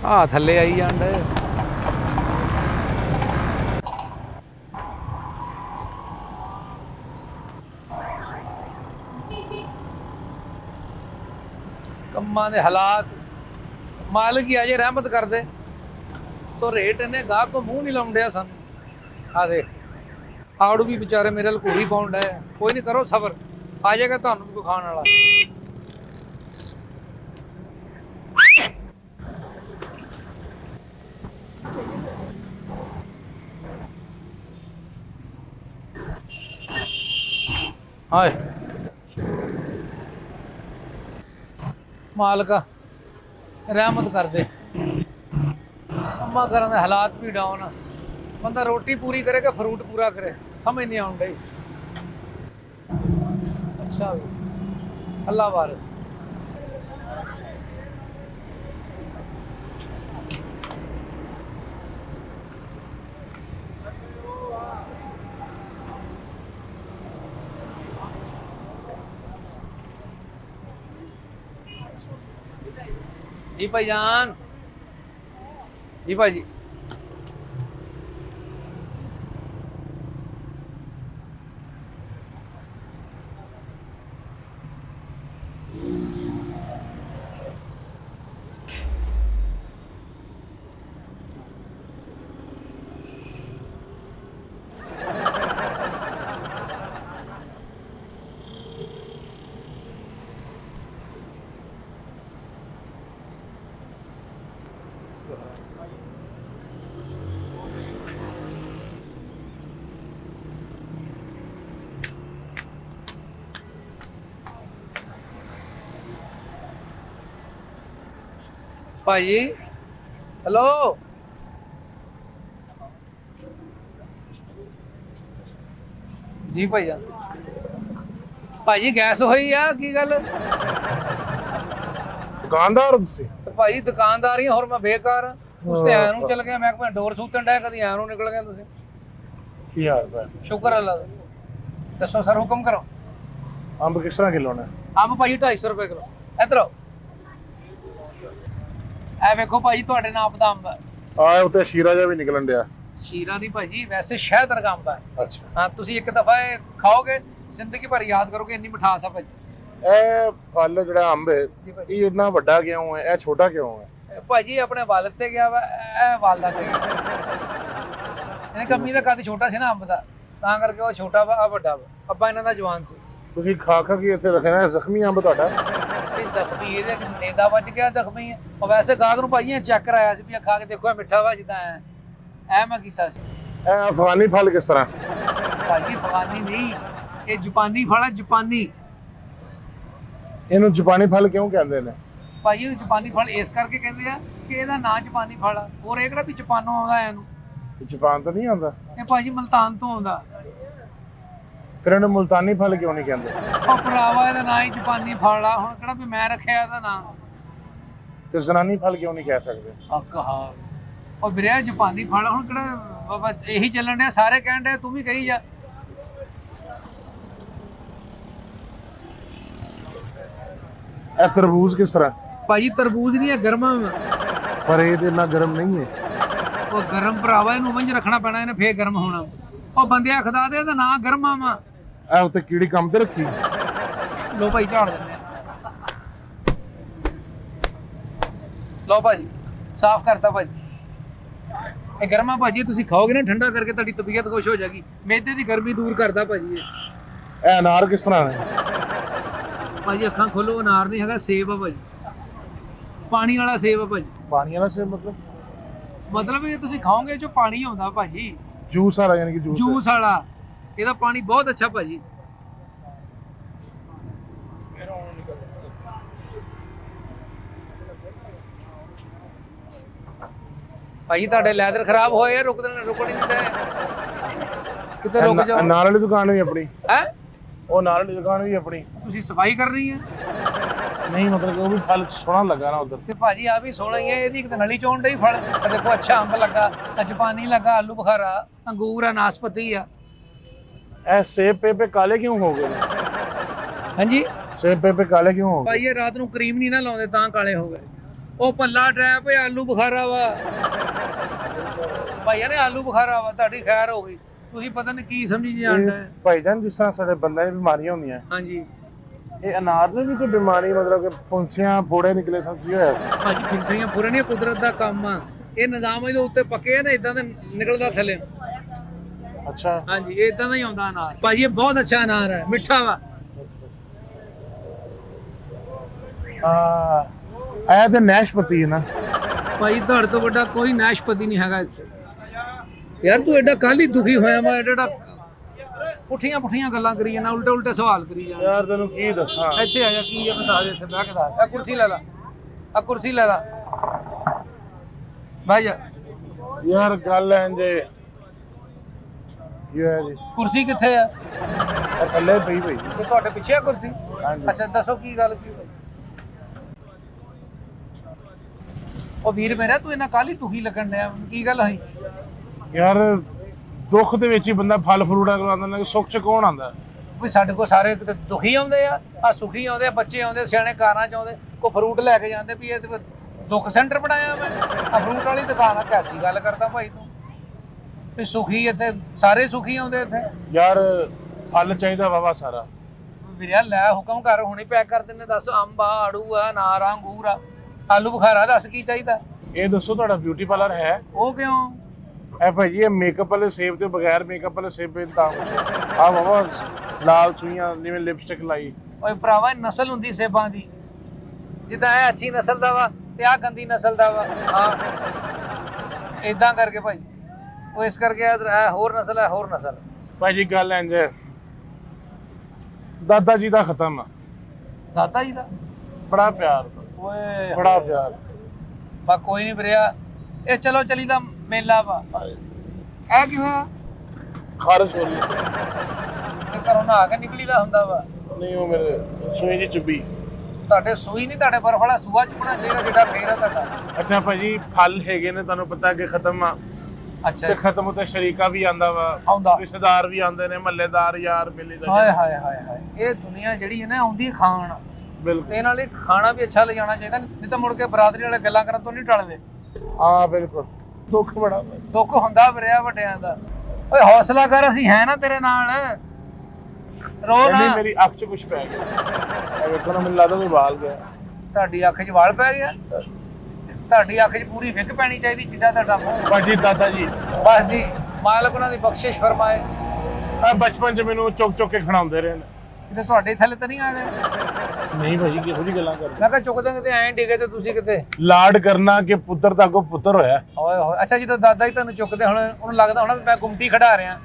ਆ ਥੱਲੇ ਆਈ ਜਾਂਦੇ। ਕੰਮਾਂ ਦੇ ਹਾਲਾਤ ਮਾਲਕ ਹੀ ਅਜੇ ਰਹਿਮਤ ਕਰਦੇ ਤੋ ਰੇਟ ਇਹਨੇ ਗਾਹ ਕੋ ਮੂੰਹ ਨਹੀਂ ਲਾਉਂਦਿਆ ਸਾਨੂੰ। ਆ ਦੇਖ ਆੜੂ ਵੀ ਵਿਚਾਰੇ ਮੇਰੇ ਨਾਲ ਘੂਰੀ ਪਾਉਣ ਡਏ। ਕੋਈ ਨਹੀਂ, ਕਰੋ ਸਬਰ, ਆ ਜਾਏਗਾ ਤੁਹਾਨੂੰ ਵੀ ਕੋਈ ਖਾਣ ਵਾਲਾ। ਹਾਏ ਮਾਲਕਾ ਰਹਿਮਤ ਕਰ ਦੇ। ਕੰਮਾਂ ਕਰਨ ਦੇ ਹਾਲਾਤ ਵੀ ਡਾਊਨ। ਬੰਦਾ ਰੋਟੀ ਪੂਰੀ ਕਰੇ ਕਿ ਫਰੂਟ ਪੂਰਾ ਕਰੇ, ਸਮਝ ਨਹੀਂ ਆਉਣ ਡਈ। ਅੱਛਾ ਅੱਲਾ ਵਾਰ जी भाईजान, जी भाई जी। भाई हेलो, जी भाई जान। भाजी गैस होई आ की गल? दुकानदार भाई दुकानदार ही और मैं बेकार उस ते ऐनू चल गया। मैं डोर सूतन डे कदी ऐनू निकल गया। तुसीं की हाल है? शुक्र अल्लाह दा। दसो सर, हुक्म करो। अंब किस तरह किलो ने? अंब भाई 250 रुपए किलो। इधर आओ, ਇਹ ਵੇਖੋ ਭਾਜੀ ਤੁਹਾਡੇ ਨਾਮ ਦਾ ਅੰਬ ਹੈ। ਆ ਉੱਤੇ ਸ਼ੀਰਾ ਜਿਹਾ ਵੀ ਨਿਕਲਣ ਡਿਆ। ਸ਼ੀਰਾ ਨਹੀਂ ਭਾਜੀ, ਵੈਸੇ ਸ਼ਹਿਦ ਵਰਗਾ ਅੰਬ ਹੈ। ਅੱਛਾ ਹਾਂ, ਤੁਸੀਂ ਇੱਕ ਦਫਾ ਇਹ ਖਾਓਗੇ ਜ਼ਿੰਦਗੀ ਭਰ ਯਾਦ ਕਰੋਗੇ, ਇੰਨੀ ਮਿਠਾਸ ਆ ਭਾਜੀ। ਇਹ ਫਲ ਜਿਹੜਾ ਅੰਬ ਹੈ ਇਹ ਇੰਨਾ ਵੱਡਾ ਕਿਉਂ ਹੈ? ਇਹ ਛੋਟਾ ਕਿਉਂ ਹੈ? ਭਾਜੀ ਆਪਣੇ ਵਾਲਦ ਤੇ ਗਿਆ ਵਾ, ਇਹ ਵਾਲਦਾ ਤੇ ਗਿਆ। ਇਹਨੇ ਕੰਮੀ ਦਾ ਕੱਦ ਛੋਟਾ ਸੀ ਨਾ ਅੰਬ ਦਾ, ਤਾਂ ਕਰਕੇ ਉਹ ਛੋਟਾ ਵਾ, ਆ ਵੱਡਾ ਵਾ। ਅੱਬਾ ਇਹਨਾਂ ਦਾ ਜਵਾਨ ਸੀ। ਤੁਸੀਂ ਖਾ ਕੇ ਇੱਥੇ ਰੱਖਣਾ ਜ਼ਖਮੀ ਅੰਬ ਤੁਹਾਡਾ? ਇਹ ਜ਼ਖਮੀ, ਇਹਦੇ ਨੇਦਾ ਵੱਜ ਗਿਆ, ਜ਼ਖਮੀ ਹੈ। ਉਹ ਵੈਸੇ ਗਾਹਕ ਨੂੰ ਭਾਜੀ ਚੈੱਕ ਕਰਾਇਆ ਸੀ ਵੀ ਖਾ ਕੇ ਦੇਖੋ ਇਹ ਮਿੱਠਾ ਵਾ ਜਿੱਦਾਂ ਐ ਮੈਂ ਕੀਤਾ ਸੀ। ਇਹ ਅਫਗਾਨੀ ਫਲ ਕਿਸ ਤਰ੍ਹਾਂ? ਭਾਜੀ ਅਫਗਾਨੀ ਨਹੀਂ, ਇਹ ਜਾਪਾਨੀ ਫਲ ਹੈ, ਜਾਪਾਨੀ। ਇਹਨੂੰ ਜਾਪਾਨੀ ਫਲ ਕਿਉਂ ਕਹਿੰਦੇ ਨੇ? ਭਾਜੀ ਇਹਨੂੰ ਜਾਪਾਨੀ ਫਲ ਇਸ ਕਰਕੇ ਕਹਿੰਦੇ ਆ ਕਿ ਇਹਦਾ ਨਾਂ ਜਾਪਾਨੀ ਫਲ ਆ। ਹੋਰ ਇਹ ਕਿਹੜਾ ਵੀ ਜਾਪਾਨੋਂ ਆਉਂਦਾ ਇਹਨੂੰ? ਜਾਪਾਨ ਤੋਂ ਨਹੀਂ ਆਉਂਦਾ ਇਹ ਭਾਜੀ ਮਲਤਾਨ ਤੋਂ ਆਉਂਦਾ। ਫਿਰ ਇਹਨੂੰ ਮੁਲਤਾਨੀ ਫਲ ਕਿਉਂ ਨਹੀਂ ਕਹਿੰਦੇ? ਉਹ ਭਰਾਵਾ ਇਹਦਾ ਨਾਂ ਹੀ ਜਾਪਾਨੀ ਫਲ ਆ। ਹੁਣ ਕਿਹੜਾ ਵੀ ਮੈਂ ਰੱਖਿਆ ਇਹਦਾ ਨਾਂ? ਤੇ ਜ਼ਨਾਨੀ ਫਲ ਕਿਉਂ ਨਹੀਂ ਕਹਿ ਸਕਦੇ? ਕਹਾ ਉਹ ਵੀਰੇ ਜਾਪਾਨੀ ਫਲ। ਹੁਣ ਕਿਹੜਾ ਬਾਬਾ ਇਹੀ ਚੱਲਣ ਡਿਆ, ਸਾਰੇ ਕਹਿਣ ਡਿਆ, ਤੂੰ ਵੀ ਕਹੀ ਜਾ। ਇਹ ਤਰਬੂਜ਼ ਕਿਸ ਤਰ੍ਹਾਂ? ਭਾਜੀ ਤਰਬੂਜ਼ ਨਹੀਂ ਹੈ, ਗਰਮਾ। ਪਰ ਇਹ ਤੇ ਇੰਨਾ ਗਰਮ ਨਹੀਂ ਹੈ। ਉਹ ਗਰਮ ਭਰਾਵਾ, ਇਹਨੂੰ ਵੰਜ ਰੱਖਣਾ ਪੈਣਾ, ਇਹਨੇ ਫੇਰ ਗਰਮ ਹੋਣਾ। ਉਹ ਬੰਦਿਆ ਖੁਦਾ ਦੇ ਇਹਦਾ ਨਾਂ ਗਰਮਾ ਵਾ। ਇਹ ਉੱਤੇ ਕੀੜੀ ਕੰਮ ਤੇ ਰੱਖੀ? ਲੋ ਭਾਈ ਝਾੜ ਦਿੰਦੇ। ਲੋ ਭਾਜੀ ਸਾਫ਼ ਕਰਤਾ ਭਾਜੀ। ਇਹ ਗਰਮਾ ਭਾਜੀ ਤੁਸੀਂ ਖਾਓਗੇ ਨਾ ਠੰਡਾ ਕਰਕੇ ਤੁਹਾਡੀ ਤਬੀਅਤ ਖੁਸ਼ ਹੋ ਜਾਏਗੀ। ਮੈਦੇ ਦੀ ਗਰਮੀ ਦੂਰ ਕਰਦਾ ਭਾਜੀ ਇਹ ਅਨਾਰ ਕਿਸ ਤਰ੍ਹਾਂ ਹੈ? ਭਾਜੀ ਅੱਖਾਂ ਖੋਲੋ, ਅਨਾਰ ਨਹੀਂ ਹੈਗਾ, ਸੇਬ ਆ ਭਾਜੀ। ਪਾਣੀ ਵਾਲਾ ਸੇਬ ਆ ਭਾਜੀ। ਪਾਣੀ ਵਾਲਾ ਸੇਬ ਮਤਲਬ ਇਹ ਤੁਸੀਂ ਖਾਓਗੇ ਜੋ ਪਾਣੀ ਆਉਂਦਾ ਭਾਜੀ, ਜੂਸ ਵਾਲਾ, ਯਾਨੀ ਕਿ ਜੂਸ ਵਾਲਾ। ਇਹਦਾ ਪਾਣੀ ਬਹੁਤ ਅੱਛਾ ਭਾਜੀ। ਭਾਜੀ ਤੁਹਾਡੇ ਲੈਦਰ ਖਰਾਬ ਹੋਏ ਆ, ਰੁਕ ਨਹੀਂ ਦਿੰਦੇ। ਕਿਤੇ ਰੁਕ ਜਾਓ। ਨਾਲ ਵਾਲੀ ਦੁਕਾਨ ਵੀ ਆਪਣੀ ਹੈ? ਉਹ ਨਾਲ ਵਾਲੀ ਦੁਕਾਨ ਵੀ ਆਪਣੀ। ਤੁਸੀਂ ਸਫਾਈ ਕਰਨੀ ਹੈ? ਨਹੀਂ, ਮਤਲਬ ਕਿ ਉਹ ਵੀ ਫਲ ਸੋਹਣਾ ਲੱਗਾ ਨਾ ਉਧਰ। ਤੇ ਭਾਜੀ ਆ ਵੀ ਸੋਹਣਾ ਹੀ ਹੈ। ਇਹਦੀ ਇੱਕ ਨਲੀ ਚੋਣ ਡਈ ਫਲ। ਦੇਖੋ ਅੱਛਾ ਅੰਬ ਲੱਗਾ, ਜਾਪਾਨੀ ਲੱਗਾ, ਆਲੂ ਬੁਖਾਰਾ, ਅੰਗੂਰ ਆ, ਨਾਸਪਤੀ ਆ। ਇਹ ਸੇਬ ਪੇਪੇ ਕਾਲੇ ਕਿਉਂ ਹੋ ਗਏ? ਹਾਂਜੀ ਸੇਬ ਪੇਪੇ ਕਾਲੇ ਕਿਉਂ ਹੋ ਗਏ? ਭਾਈ ਇਹ ਰਾਤ ਨੂੰ ਕਰੀਮ ਨਹੀਂ ਨਾ ਲਾਉਂਦੇ ਤਾਂ ਕਾਲੇ ਹੋ ਗਏ। ਉਹ ਪੱਲਾ ਟਰੈਪ ਏ ਆਲੂ ਬੁਖਾਰਾ ਵਾ ਭਾਈਆ ਨੇ ਆਲੂ ਬੁਖਾਰਾ ਵਾ, ਤੁਹਾਡੀ ਖੈਰ ਹੋ ਗਈ। ਤੁਸੀਂ ਪਤਾ ਨਹੀਂ ਕੀ ਸਮਝੀ ਜਾਂਦਾ ਹੈ। ਭਾਈਜਾਨ ਜਿਸ ਤਰ੍ਹਾਂ ਸਾਡੇ ਬੰਦਿਆਂ ਨੂੰ ਬਿਮਾਰੀਆਂ ਹੁੰਦੀਆਂ, ਹਾਂਜੀ ਇਹ ਅਨਾਰ ਨੂੰ ਵੀ ਕੋਈ ਬਿਮਾਰੀ ਮਤਲਬ ਕਿ ਫੁੰਸੀਆਂ ਫੋੜੇ ਨਿਕਲੇ ਸਭ ਕੀ ਹੋਇਆ? ਭਾਜੀ ਫਿੰਸੀਆਂ ਪੁਰਾਣੀਆਂ ਕੁਦਰਤ ਦਾ ਕੰਮ ਆ। ਇਹ ਨਿਜ਼ਾਮ ਇਹਦੇ ਉੱਤੇ ਪੱਕੇ ਆ ਨਾ, ਇਦਾਂ ਦਾ ਨਿਕਲਦਾ ਥੱਲੇ। ਅੱਛਾ ਹਾਂਜੀ ਇਹ ਇਦਾਂ ਦਾ ਹੀ ਆਉਂਦਾ ਅਨਾਰ ਭਾਜੀ। ਇਹ ਬਹੁਤ ਅੱਛਾ ਅਨਾਰ ਹੈ, ਮਿੱਠਾ ਵਾ। ਇਹ ਤੇ ਨਾਸ਼ਪਤੀ ਹੈ ਨਾ ਭਾਈ ਤੁਹਾਡੇ ਤੋਂ ਵੱਡਾ ਕੋਈ ਨਾਸ਼ਪਤੀ ਨਹੀਂ ਹੈਗਾ ਇੱਥੇ। ਯਾਰ ਤੂੰ ਐਡਾ ਕੱਲ ਹੀ ਦੁਖੀ ਹੋਇਆ ਵਾ, ਐਡਾ ਪੁੱਠੀਆਂ ਪੁੱਠੀਆਂ ਗੱਲਾਂ ਕਰੀ ਜਾਂਦਾ, ਉਲਟੇ ਉਲਟੇ ਸਵਾਲ ਕਰੀ ਜਾਂਦਾ। ਯਾਰ ਤੈਨੂੰ ਕੀ ਦੱਸਾਂ, ਇੱਥੇ ਆ ਜਾ, ਕੀ ਹੈ ਬਤਾ ਦੇ, ਇੱਥੇ ਬਹਿ ਕੇ ਦੱਸ। ਆ ਕੁਰਸੀ ਲੈ ਲਾ, ਆ ਕੁਰਸੀ ਲੈ ਲਾ ਭਾਈ। ਯਾਰ ਗੱਲ ਐ ਜੇ ਇਹ ਹੈ ਜੀ, ਕੁਰਸੀ ਕਿੱਥੇ ਆ? ਇਹ ਥੱਲੇ ਪਈ ਪਈ। ਇਹ ਤੁਹਾਡੇ ਪਿੱਛੇ ਆ ਕੁਰਸੀ? ਹਾਂਜੀ। ਅੱਛਾ ਦੱਸੋ ਕੀ ਗੱਲ ਕੀ ਹੋਈ? ਉਹ ਵੀਰ ਮੇਰਾ ਤੂੰ ਇਹਨਾਂ ਕੱਲ ਹੀ ਦੁਖੀ ਲੱਗਣ ਡਿਆ, ਕੀ ਗੱਲ ਹੋਈ? ਯਾਰ ਦੁੱਖ ਦੇ ਵਿੱਚ ਹੀ ਬੰਦਾ ਫਲ ਫਰੂਟ ਅਗਲਾਉਂਦਾ ਨਾ, ਸੁੱਖ ਚ ਕੌਣ ਆਉਂਦਾ? ਵੀ ਸਾਡੇ ਕੋਲ ਸਾਰੇ ਕਿਤੇ ਦੁਖੀ ਆਉਂਦੇ ਆ ਸੁਖੀ ਆਉਂਦੇ ਆ, ਬੱਚੇ ਆਉਂਦੇ, ਸਿਆਣੇ ਕਾਰਾਂ ਚ ਆਉਂਦੇ, ਕੋਈ ਫਰੂਟ ਲੈ ਕੇ ਜਾਂਦੇ ਵੀ ਇਹ ਤੇ ਦੁੱਖ ਸੈਂਟਰ ਬਣਾਇਆ ਮੈਂ, ਆ ਫਰੂਟ ਵਾਲੀ ਦੁਕਾਨ ਆ। ਕੈਸੀ ਗੱਲ ਕਰਦਾ ਭਾਈ ਤੂੰ? ਵੀ ਸੁਖੀ ਇੱਥੇ ਸਾਰੇ ਸੁਖੀ ਆਉਂਦੇ ਇੱਥੇ? ਯਾਰ ਫਲ ਚਾਹੀਦਾ ਵਾਵਾ ਸਾਰਾ। ਵੀਰਿਆ ਲੈ ਹੁਕਮ ਕਰ, ਹੁਣੇ ਪੈਕ ਕਰ ਦਿੰਦੇ। ਦੱਸ, ਅੰਬ ਆ, ਆੜੂ ਆ, ਅਨਾਰ ਆ, ਅੰਗੂਰ ਆ, ਆਲੂ ਬੁਖਾਰਾ, ਦੱਸ ਕੀ ਚਾਹੀਦਾ? ਇਹ ਦੱਸੋ ਤੁਹਾਡਾ ਬਿਊਟੀ ਪਾਰਲਰ ਹੈ? ਉਹ ਕਿਉਂ? ਇਹ ਭਾਜੀ ਇਹ ਮੇਕਅਪ ਵਾਲੇ ਸੇਬ ਤੇ ਬਗੈਰ ਮੇਕਅਪ ਵਾਲੇ ਸੇਬ ਤਾਂ ਆ ਵਾਵਾ ਲਾਲ ਸੂਈਆਂ ਜਿਵੇਂ ਲਿਪਸਟਿਕ ਲਾਈ। ਓਏ ਭਰਾਵਾ ਇਹ ਨਸਲ ਹੁੰਦੀ ਸੇਬਾਂ ਦੀ, ਜਿੱਦਾਂ ਇਹ ਅੱਛੀ ਨਸਲ ਦਾ ਵਾ ਤੇ ਆ ਗੰਦੀ ਨਸਲ ਦਾ ਵਾ। ਹਾਂ ਇਦਾਂ ਕਰਕੇ ਭਾਈ, ਉਹ ਇਸ ਕਰਕੇ ਇਹ ਹੋਰ ਨਸਲ ਹੈ, ਹੋਰ ਨਸਲ। ਭਾਜੀ ਗੱਲ ਇੰਜ ਹੈ, ਦਾਦਾ ਜੀ ਦਾ ਖਤਮ ਆ। ਦਾਦਾ ਜੀ ਦਾ ਬੜਾ ਪਿਆਰ, ਓਏ ਬੜਾ ਪਿਆਰ। ਬਾ ਕੋਈ ਨਹੀਂ ਵੀਰਿਆ, ਇਹ ਚਲੋ ਚਲੀ ਦਾ ਮੇਲਾ ਵਾ। ਇਹ ਕੀ ਹੋਇਆ? ਖਾਰਸ਼ ਹੋ ਰਹੀ ਇਹ ਘਰੋਂ ਨਹਾ ਕੇ ਨਿਕਲੀ ਦਾ ਹੁੰਦਾ ਵਾ? ਨਹੀਂ, ਉਹ ਮੇਰੇ ਸੂਈ ਦੀ ਚੁੱਭੀ। ਤੁਹਾਡੇ ਸੂਈ ਨਹੀਂ, ਤੁਹਾਡੇ ਬਰਫ ਵਾਲਾ ਸੂਆ ਚੁੱਕਣਾ ਚਾਹੀਦਾ ਜਿਹੜਾ ਫੇਰ ਆ ਤੁਹਾਡਾ। ਅੱਛਾ ਭਾਜੀ ਫਲ ਹੈਗੇ ਨੇ, ਤੁਹਾਨੂੰ ਪਤਾ ਕਿ ਖਤਮ ਆ। ਅੱਛਾ ਤੇ ਖਤਮ ਉਤੇ ਸ਼ਰੀਕਾ ਵੀ ਆਂਦਾ ਵਾ, ਆਉਂਦਾ, ਰਿਸ਼ਤੇਦਾਰ ਵੀ ਆਉਂਦੇ ਨੇ, ਮਹੱਲੇਦਾਰ ਯਾਰ ਮਿਲੇ ਦਾ। ਹਾਏ ਹਾਏ ਹਾਏ ਹਾਏ, ਇਹ ਦੁਨੀਆ ਜਿਹੜੀ ਹੈ ਨਾ ਆਉਂਦੀ ਖਾਣ। ਬਿਲਕੁਲ, ਤੇ ਨਾਲੇ ਖਾਣਾ ਵੀ ਅੱਛਾ ਲੈ ਜਾਣਾ ਚਾਹੀਦਾ, ਨਹੀਂ ਤਾਂ ਮੁੜ ਕੇ ਬਰਾਦਰੀ ਵਾਲੇ ਗੱਲਾਂ ਕਰਨ ਤੋਂ ਨਹੀਂ ਟਲਦੇ। ਹਾਂ ਬਿਲਕੁਲ, ਦੁੱਖ ਬੜਾ ਦੁੱਖ ਹੁੰਦਾ ਵੀਰਿਆ ਵੱਡਿਆਂ ਦਾ। ਓਏ ਹੌਸਲਾ ਕਰ, ਅਸੀਂ ਹੈ ਨਾ ਤੇਰੇ ਨਾਲ, ਰੋ ਨਾ। ਨਹੀਂ ਮੇਰੀ ਅੱਖ 'ਚ ਕੁਝ ਪੈ ਗਿਆ, ਇਹ ਵੇਖੋ ਨਾ, ਮੈਨੂੰ ਲੱਗਦਾ ਕੋਈ ਵਾਲ ਗਿਆ। ਤੁਹਾਡੀ ਅੱਖ 'ਚ ਵਾਲ ਪੈ ਗਿਆ? ਤੁਹਾਡੀ ਅੱਖ 'ਚ ਪੂਰੀ ਵਿਗ ਪੈਣੀ ਚਾਹੀਦੀ, ਜਿੱਦਾਂ ਤੁਹਾਡਾ ਮੂੰਹ। ਭਾਜੀ ਦਾਦਾ ਜੀ, ਬਸ ਜੀ, ਮਾਲਕ ਉਹਨਾਂ ਦੀ ਬਖਸ਼ਿਸ਼ ਫਰਮਾਏ। ਆ ਬਚਪਨ 'ਚ ਮੈਨੂੰ ਚੁੱਕ ਚੁੱਕ ਕੇ ਖਿਡਾਉਂਦੇ ਰਹੇ ਨੇ। ਕਿਤੇ ਤੁਹਾਡੇ ਥੱਲੇ ਤਾਂ ਨਹੀਂ ਆ ਗਏ? ਨਹੀਂ ਭਾਜੀ, ਕਿਹੋ ਜਿਹੀ ਗੱਲਾਂ ਕਰਦੇ? ਮੈਂ ਕਿਹਾ ਚੁੱਕਦੇ ਕਿਤੇ ਐਂ ਡਿੱਗੇ ਤੇ ਤੁਸੀਂ ਕਿਤੇ ਲਾਡ ਕਰਨਾ ਕਿ ਪੁੱਤਰ ਦਾ ਕੋ ਪੁੱਤਰ ਹੋਇਆ। ਓਏ ਹੋਏ, ਅੱਛਾ ਜਦੋਂ ਦਾਦਾ ਹੀ ਤੁਹਾਨੂੰ ਚੁੱਕਦੇ, ਹੁਣ ਉਹਨੂੰ ਲੱਗਦਾ ਹੋਣਾ ਵੀ ਮੈਂ ਗੁੰਮਟੀ ਖੜਾ ਰਿਹਾ,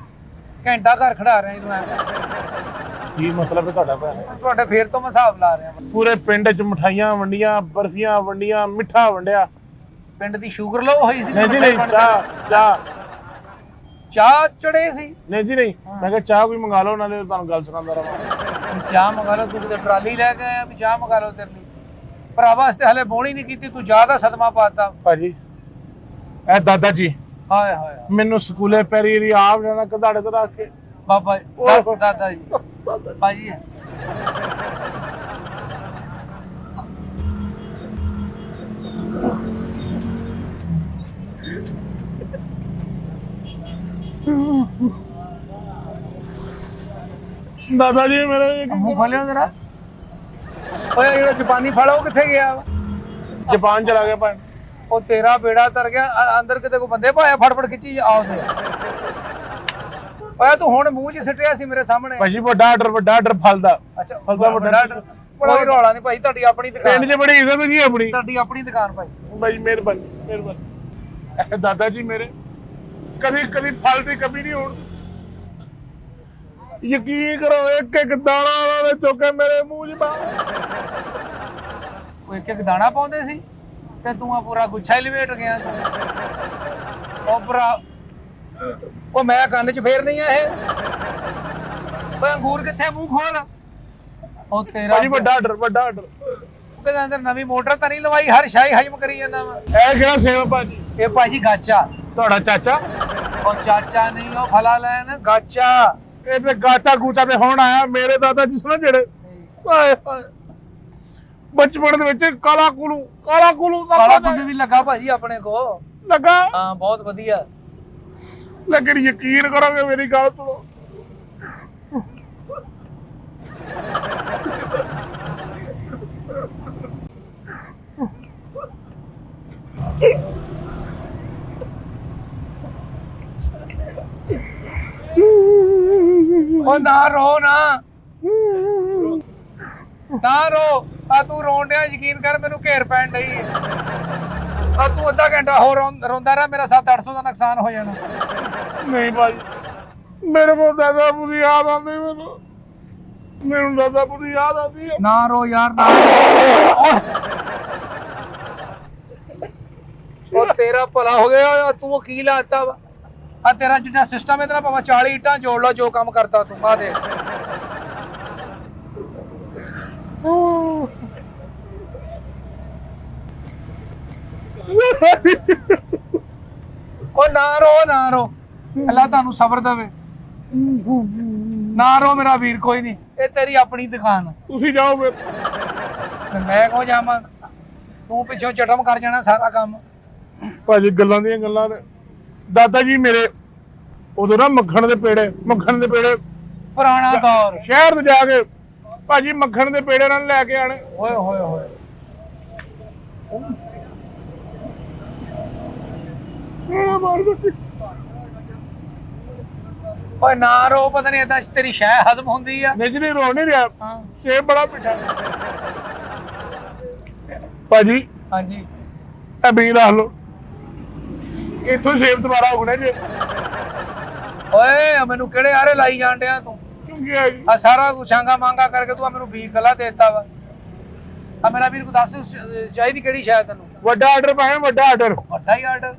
ਘੰਟਾ ਘਰ ਖੜਾ ਰਿਹਾ ਇਹਨੂੰ। ਐਂ ਕੀ ਮਤਲਬ ਹੈ ਤੁਹਾਡਾ ਭੈਣ? ਤੁਹਾਡੇ ਫੇਰ ਤੋਂ ਮੈਂ ਹਿਸਾਬ ਲਾ ਰਿਹਾ। ਪੂਰੇ ਪਿੰਡ 'ਚ ਮਠਾਈਆਂ ਵੰਡੀਆਂ, ਬਰਫੀਆਂ ਵੰਡੀਆਂ, ਮਿੱਠਾ ਵੰਡਿਆ। ਪਿੰਡ ਦੀ ਸ਼ੂਗਰ ਲੋ ਹੋਈ ਸੀ? ਨਹੀਂ ਜੀ ਨਹੀਂ, ਚਾਹ ਚੜੇ ਸੀ? ਨਹੀਂ ਜੀ ਨਹੀਂ, ਮੈਂ ਕਿਹਾ ਚਾਹ ਕੋਈ ਮੰਗਾ ਲਓ, ਨਾਲੇ ਤੁਹਾਨੂੰ ਗੱਲ ਸੁਣਾਉਂਦਾ ਰਹਾਂ। ਚਾਹ ਮੰਗਾ ਲਓ? ਤੂੰ ਕਿਤੇ ਟਰਾਲੀ ਲੈ ਕੇ ਆਇਆ ਵੀ ਚਾਹ ਮੰਗਾ ਲਓ ਤੇਰੇ ਲਈ? ਭਰਾ ਵਾਸਤੇ ਹਲੇ ਬੋਣੀ ਨਹੀਂ ਕੀਤੀ, ਤੂੰ ਚਾਹ ਦਾ ਸਦਮਾ ਪਾਤਾ। ਭਾਜੀ ਇਹ ਦਾਦਾ ਜੀ ਹਾਏ ਹਾਏ, ਮੈਨੂੰ ਸਕੂਲੇ ਪੈਰੀ ਆਪ ਜਾਣਾ ਕਧਾੜੇ ਤੋਂ ਰੱਖ ਕੇ। ਬਾਬਾ ਦਾਦਾ ਜੀ ਭਾਜੀ ਦਾਦਾ ਜੀ ਮੇਰੇ ਮੂੰਹ ਖੋਲਿਓ ਜਰਾ। ਓਏ ਜਿਹੜਾ ਜਾਪਾਨੀ ਫਲ ਉਹ ਕਿੱਥੇ ਗਿਆ? ਜਾਪਾਨ ਚਲਾ ਗਿਆ ਭਾਈ। ਉਹ ਤੇਰਾ ਬੇੜਾ ਤਰ ਗਿਆ, ਅੰਦਰ ਕਿਤੇ ਕੋ ਬੰਦੇ ਪਾਇਆ, ਫਟਫਟ ਖਿੱਚੀ ਆਉਂਦੇ। ਓਏ ਤੂੰ ਹੁਣ ਮੂੰਹ 'ਚ ਸਿੱਟਿਆ ਸੀ ਮੇਰੇ ਸਾਹਮਣੇ। ਭਾਜੀ ਵੱਡਾ ਆਰਡਰ ਫਲ ਦਾ। ਅੱਛਾ ਵੱਡਾ ਆਰਡਰ, ਕੋਈ ਰੌਲਾ ਨਹੀਂ ਭਾਈ, ਤੁਹਾਡੀ ਆਪਣੀ ਦੁਕਾਨ। ਪਿੰਡ 'ਚ ਬੜੀ ਇੱਜ਼ਤ ਜੀ ਆਪਣੀ। ਤੁਹਾਡੀ ਆਪਣੀ ਦੁਕਾਨ ਭਾਈ। ਭਾਈ ਮਿਹਰਬਾਨੀ। ਦਾਦਾ ਜੀ ਮੇਰੇ ਕਦੀ ਫਲ ਦੀ ਕਮੀ ਨਹੀਂ ਹੋਣ। ਯਕੀਨ ਕਰੋ, ਇੱਕ ਇੱਕ ਦਾਣਾ ਉਹਨਾਂ ਨੇ ਚੁੱਕ ਕੇ ਮੇਰੇ ਮੂੰਹ 'ਚ ਪਾ। ਉਹ ਇੱਕ ਇੱਕ ਦਾਣਾ ਪਾਉਂਦੇ ਸੀ ਤੇ ਤੂੰ ਆ ਪੂਰਾ ਗੁੱਛਾ ਹੀ ਲਵੇਟ ਗਿਆ। ਉਹ ਭਰਾ, ਉਹ ਮੈਂ ਕੰਨ 'ਚ ਫੇਰ ਨਹੀਂ ਆ ਇਹ। ਓਏ ਅੰਗੂਰ ਕਿੱਥੇ? ਮੂੰਹ ਖੋਲ। ਉਹ ਤੇਰਾ ਭਾਜੀ ਵੱਡਾ ਆਰਡਰ ਕਹਿੰਦਾ ਅੰਦਰ ਨਵੀਂ ਮੋਟਰ ਤਾਂ ਨਹੀਂ ਲਵਾਈ, ਹਰ ਸ਼ਾਹੀ ਹਜਮ ਕਰੀ ਜਾਂਦਾ ਵਾ। ਇਹ ਕਿਹੜਾ ਸੇਬ ਭਾਜੀ? ਇਹ ਭਾਜੀ ਗਾਚਾ। ਤੁਹਾਡਾ ਚਾਚਾ? ਉਹ ਚਾਚਾ ਨਹੀਂ, ਉਹ ਫਲਾ ਲੈਣ ਗਾਚਾ। ਇਹ ਤੇ ਗਾਚਾ ਗੂਚਾ ਤੇ ਹੁਣ ਆਇਆ ਮੇਰੇ ਦਾਦਾ ਜਿਸ ਨਾਲ ਜਿਹੜੇ। ਹਾਏ ਹਾਏ ਬਚਪਨ ਦੇ ਵਿੱਚ ਕਾਲਾ ਕੁਲੂ ਸਭ ਕਾਲਾ ਕੁਝ ਕੁੱਲੂ ਵੀ ਲੱਗਾ ਭਾਜੀ ਆਪਣੇ ਕੋ। ਲੱਗਾ। ਹਾਂ ਬਹੁਤ ਵਧੀਆ। ਲੇਕਿਨ ਯਕੀਨ ਕਰੋਗੇ ਮੇਰੀ ਗੱਲ ਸੁਣੋ, ਉਹ ਨਾ ਰੋ ਨਾ ਰੋ। ਆ ਤੂੰ ਰੋਣ ਡਿਆ, ਯਕੀਨ ਕਰ ਮੈਨੂੰ ਘੇਰ ਪੈਣ ਡਈ ਹੈ। ਆ ਤੂੰ ਅੱਧਾ ਘੰਟਾ ਹੋਰ ਰੋਂਦਾ ਰਿਹਾ, ਮੇਰਾ 700-800 ਦਾ ਨੁਕਸਾਨ ਹੋ ਜਾਣਾ। ਨਹੀਂ ਭਾਈ ਮੇਰੇ ਕੋਲ ਦਾਦਾ ਬੁਰੀ ਯਾਦ ਆਉਂਦੀ, ਮੈਨੂੰ ਦਾਦਾ ਬੁਰੀ ਯਾਦ ਆਉਂਦੀ ਹੈ। ਨਾ ਰੋ ਯਾਰ ਨਾ। ਉਹ ਤੇਰਾ ਭਲਾ ਹੋ ਗਿਆ, ਤੂੰ ਵਕੀਲ ਆਤਾ ਵਾ। ਆ ਤੇਰਾ ਜਿਹੜਾ ਸਿਸਟਮ ਹੈ ਤੇਰਾ, ਭਾਵੇਂ 40 ਇੱਟਾਂ ਜੋੜ ਲਾ, ਜੋ ਕੰਮ ਕਰਤਾ ਤੂੰ। ਆ ਦੇ ਉਹ ਨਾ ਰੋ ਅੱਲਾ ਤੁਹਾਨੂੰ ਸਬਰ ਦੇਵੇ। ਨਾ ਰੋ ਮੇਰਾ ਵੀਰ, ਕੋਈ ਨਹੀਂ, ਇਹ ਤੇਰੀ ਆਪਣੀ ਦੁਕਾਨ। ਤੁਸੀਂ ਜਾਓ ਫਿਰ। ਤੇ ਮੈਂ ਕੋ ਜਾਵਾਂ, ਤੂੰ ਪਿੱਛੋਂ ਚਟਮ ਕਰ ਜਾਣਾ ਸਾਰਾ ਕੰਮ। ਭਾਜੀ ਗੱਲਾਂ ਦੀਆਂ ਗੱਲਾਂ ਨੇ। ਦਾਦਾ ਜੀ ਮੇਰੇ ਉਦੋਂ ਨਾ ਮੱਖਣ ਦੇ ਪੇੜੇ ਪੁਰਾਣਾ ਦੌਰ। ਸ਼ਹਿਰ ਤੋਂ ਜਾ ਕੇ ਭਾਜੀ ਮੱਖਣ ਦੇ ਪੇੜੇ ਨਾਲ ਲੈ ਕੇ ਆਣੇ। ਓਏ ਹੋਏ ਹੋਏ। ਓਏ ਨਾ ਰੋ, ਪਤਾ ਨਹੀਂ ਏਦਾਂ ਤੇਰੀ ਸ਼ੈ ਹਜ਼ਮ ਹੁੰਦੀ ਆ। ਨਹੀਂ ਰੋ ਨਹੀਂ ਰਿਹਾ, ਹਾਂ ਸੇਬ ਬੜਾ ਮਿੱਠਾ। ਭਾਜੀ ਹਾਂਜੀ ਅਬੀ ਰੱਖ ਲਓ, ਇੱਥੋਂ ਸੇਬ ਦੁਬਾਰਾ ਹੋਣੇ ਜੇ। ਓਏ ਮੈਨੂੰ ਕਿਹੜੇ ਆਰੇ ਲਾਈ ਜਾਣ ਡਿਆ ਤੂੰ? ਕਿਉਂਕਿ ਹੈ ਜੀ ਆ ਸਾਰਾ ਕੁਛ ਛਾਂਗਾ ਮੰਗਾ ਕਰਕੇ ਤੂੰ ਮੈਨੂੰ ਵੀ ਗਲਾ ਦੇਤਾ ਵਾ। ਆ ਮੇਰਾ ਵੀਰ ਕੋ ਦੱਸ ਚਾਹੀਦੀ ਕਿਹੜੀ ਸ਼ੈ ਤੈਨੂੰ? ਵੱਡਾ ਆਰਡਰ ਪਾਇਆ, ਵੱਡਾ ਆਰਡਰ। ਵੱਡਾ ਹੀ ਆਰਡਰ,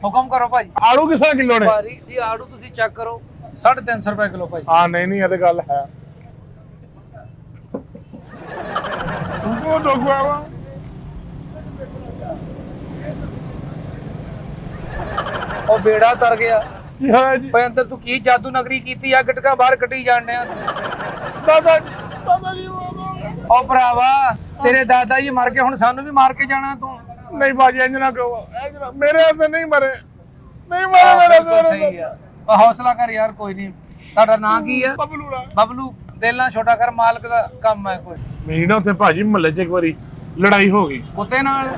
ਹੁਕਮ ਕਰੋ ਭਾਜੀ। ਆਲੂ ਕਿਸ ਤਰ੍ਹਾਂ ਕਿਲੋ ਨੇ? ਭਾਜੀ ਜੀ ਆੜੂ ਤੁਸੀਂ ਚੈੱਕ ਕਰੋ, 350 ਰੁਪਏ ਕਿਲੋ ਭਾਜੀ। ਹਾਂ ਨਹੀਂ ਇਹ ਤਾਂ ਗੱਲ ਹੈ। ਉਹ ਦੋਗਵਾ ਉਹ ਬੇੜਾ ਤਰ ਗਿਆ। ਕੀ ਹੋਇਆ ਜੀ? ਓਏ ਅੰਦਰ ਤੂੰ ਕੀ ਜਾਦੂ ਨਗਰੀ ਕੀਤੀ ਆ? ਗਟਕਾ ਬਾਹਰ ਕੱਢੀ ਜਾਣ ਡਿਆ। ਦਾਦਾ ਜੀ ਉਹ ਭਰਾਵਾ ਤੇਰੇ ਦਾਦਾ ਜੀ ਮਰ ਗਏ, ਹੁਣ ਸਾਨੂੰ ਵੀ ਮਾਰ ਕੇ ਜਾਣਾ ਤੂੰ? ਨਹੀਂ ਬਾਜੀ ਇੰਜ ਨਾ ਕਹੋ, ਮੇਰੇ ਹੱਥ ਨਹੀਂ ਮਰੇ ਮੇਰੇ ਸਹੀ ਆ। ਹੌਸਲਾ ਕਰ ਯਾਰ, ਕੋਈ ਨਹੀਂ। ਤੁਹਾਡਾ ਨਾਂ ਕੀ ਆ? ਬਬਲੂ। ਦਿਲ ਨਾਲ ਛੋਟਾ ਕਰ, ਮਾਲਕ ਦਾ ਕੰਮ ਹੈ ਕੋਈ। ਮੇਰੀ ਨਾ ਉੱਥੇ ਭਾਜੀ ਮਹੱਲੇ 'ਚ ਇੱਕ ਵਾਰੀ ਲੜਾਈ ਹੋ ਗਈ ਕੁੱਤੇ ਨਾਲ।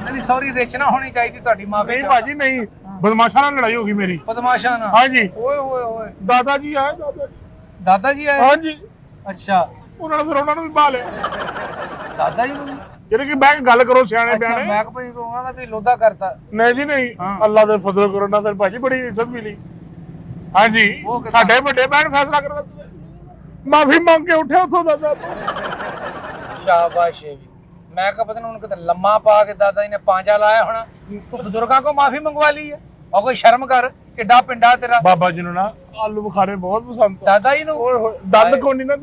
ਨਹੀਂ ਸੌਰੀ, ਰਿਚ ਨਾ ਹੋਣੀ ਚਾਹੀਦੀ ਤੁਹਾਡੀ ਮਾਫੀ। ਨਹੀਂ ਭਾਜੀ ਨਹੀਂ, ਬਦਮਾਸ਼ਾਂ ਨਾਲ ਲੜਾਈ ਹੋ ਗਈ ਮੇਰੀ। ਬਦਮਾਸ਼ਾਂ ਨਾਲ? ਹਾਂਜੀ। ਓਏ ਹੋਏ ਹੋਏ। ਦਾਦਾ ਜੀ ਆਏ। ਦਾਦਾ ਜੀ ਆਏ? ਹਾਂਜੀ। ਅੱਛਾ, ਉਹਨਾਂ ਨੂੰ ਵੀ ਪਾ ਲਿਆ। ਦਾਦਾ ਜੀ ਨੂੰ? ਜਿਹੜੇ ਕਿ ਬੈਠ ਕੇ ਗੱਲ ਕਰੋ ਸਿਆਣੇ ਅੱਛਾ, ਬਿਆਣੇ। ਮੈਂ ਕੋਈ ਕਹੂੰਗਾ ਨਾ ਵੀ ਲੋਦਾ ਕਰਤਾ। ਨਹੀਂ ਜੀ ਨਹੀਂ, ਅੱਲਾ ਦੇ ਫਜ਼ਲ ਕਰੋ ਨਾਲ ਭਾਜੀ ਬੜੀ ਇੱਜ਼ਤ ਮਿਲੀ। ਹਾਂਜੀ, ਸਾਡੇ ਵੱਡੇ ਭੈਣ ਫੈਸਲਾ ਕਰਨ ਮਾਫੀ ਮੰਗ ਕੇ ਉੱਠਿਆ ਉੱਥੋਂ ਦਾਦਾ। ਸ਼ਾਬਾਸ਼ ਜੀ। ਮੈਂ ਕਹਾਂ ਪਤਾ ਨਹੀਂ ਉਹਨੂੰ ਕਿਤੇ ਲੰਮਾ ਪਾ ਕੇ ਦਾਦਾ ਜੀ ਨੇ ਪਾਂਜਾ ਲਾਇਆ ਹੋਣਾ। ਤੂੰ ਬਜ਼ੁਰਗਾਂ ਕੋ ਮਾਫੀ ਮੰਗਵਾ ਲਈ ਹੈ? ਔਰ ਕੋਈ ਸ਼ਰਮ ਕਰ, ਕਿੱਡਾ ਪਿੰਡਾ ਤੇਰਾ। ਬਾਬਾ ਜੀ ਨੂੰ ਨਾ ਆਲੂ ਬੁਖਾਰੇ ਬਹੁਤ ਪਸੰਦ। ਦਾਦਾ ਜੀ ਨੂੰ? ਓਏ ਹੋਏ, ਦੰਦ ਕੋਈ ਨਹੀਂ ਨਾ,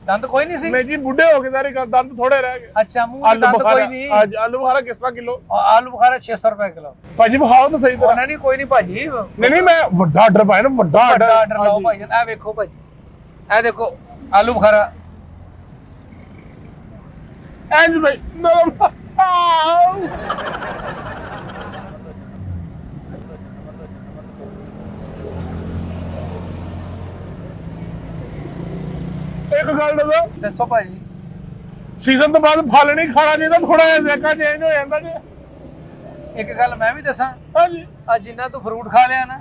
ਦੰਦ ਕੋਈ ਨਹੀਂ ਸੀ? ਨਹੀਂ ਜੀ, ਬੁੱਢੇ ਹੋ ਗਏ ਸਾਰੇ, ਦੰਦ ਥੋੜੇ ਰਹਿ ਗਏ। ਅੱਛਾ, ਮੂੰਹ ਤੇ ਦੰਦ ਕੋਈ ਨਹੀਂ? ਹਾਂਜੀ। ਆਲੂ ਬੁਖਾਰਾ ਕਿਸ ਤਰ੍ਹਾਂ ਕਿਲੋ? ਆਲੂ ਬੁਖਾਰਾ 600 ਰੁਪਏ ਕਿਲੋ ਭਾਜੀ ਵਿਖਾਓ ਤਾਂ ਸਹੀ ਤਰ੍ਹਾਂ। ਨਹੀਂ ਕੋਈ ਨਹੀਂ ਭਾਜੀ। ਨਹੀਂ ਮੈਂ ਵੱਡਾ ਆਰਡਰ ਪਾਇਆ ਨਾ, ਵੱਡਾ ਆਰਡਰ ਲਾਓ ਭਾਈ। ਇਹ ਵੇਖੋ ਭਾਜੀ, ਇਹ ਦੇਖੋ ਆਲੂ ਬੁਖਾਰਾ। ਇੰਜ ਭਾਈ ਇੱਕ ਗੱਲ ਦੱਸੋ ਭਾਜੀ। ਸੀਜ਼ਨ ਤੋਂ ਬਾਅਦ ਫਲ ਨਹੀਂ ਖਾਣਾ ਚਾਹੀਦਾ, ਥੋੜਾ ਜਿਹਾ ਜ਼ੈਕਾ ਚੇਂਜ ਹੋ ਜਾਂਦਾ ਜੀ। ਇੱਕ ਗੱਲ ਮੈਂ ਵੀ ਦੱਸਾਂ, ਹਾਂਜੀ। ਅੱਜ ਜਿੰਨਾ ਤੂੰ ਫਰੂਟ ਖਾ ਲਿਆ ਨਾ,